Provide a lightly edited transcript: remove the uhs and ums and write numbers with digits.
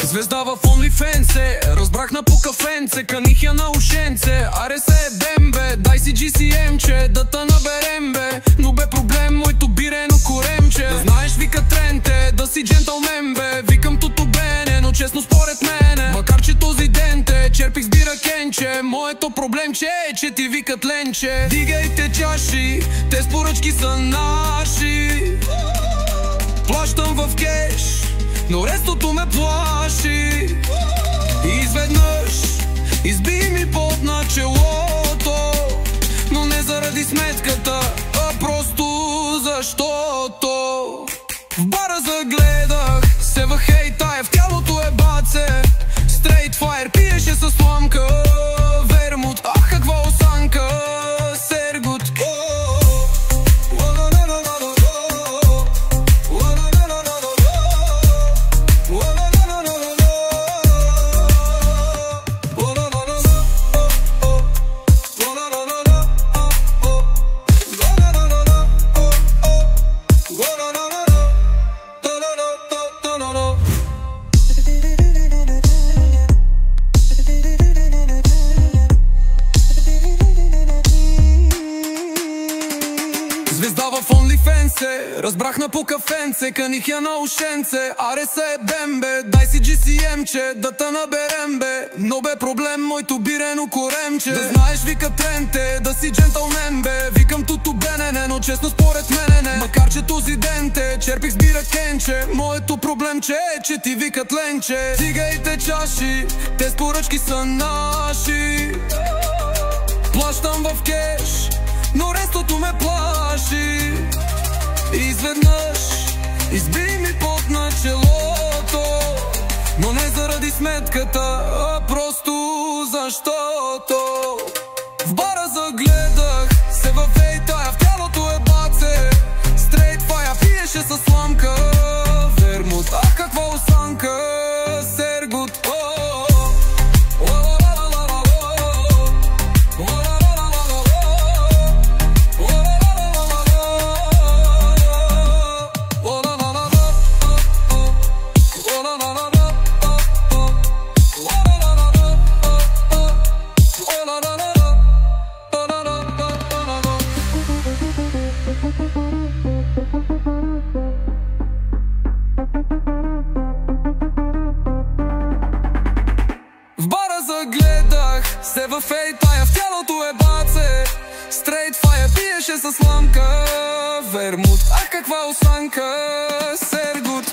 Звезда в OnlyFans, разбрахна по кафенце, каних я на ушенце. Аре се е бембе, дай си GCM-че, да та наберем бе. Но бе проблем, моето бирено коремче. Да знаеш, вика тренте, да си джентълмен бе. Викам туто бене, но честно според мене, макар че този ден те черпих с бира кенче. Моето проблемче е, че ти викат ленче. Дигайте чаши, те с поръчки са наши. Плащам в кеш, но рестото ме плаши. И изведнъж изби ми пот на челото, но не заради сметката, а просто защото в бара загледах се в хейта, в тялото е баце. Straight fire пиеше със сламка, вермут, ах каква осанка, сергут. Звезда в OnlyFans, разбрахна по кафенце, каних я на ушенце. Аре се е бембе, дай си GCM-че, да та наберем бе. Но бе проблем, моето бирено коремче. Да знаеш, вика тренте, да си джентълмен бе. Викам туто бенене, но честно според мене не, макар че този ден те черпих с бира кенче. Моето проблемче е, че ти викат ленче. Дигайте чаши, те с поръчки са наши. Плащам в кеш, но рестото ме плаши. Изведнъж изби ми пот на челото, но не заради сметката, а просто защото в бара загледах се във ейта, в тялото е баце. Straight fire пиеше със сламка, вермут, ах каква осанка, сергут. Загледах се в ейта, в тялото е баце. Straight fire пиеше със сламка, вермут, ах каква осанка, сергут.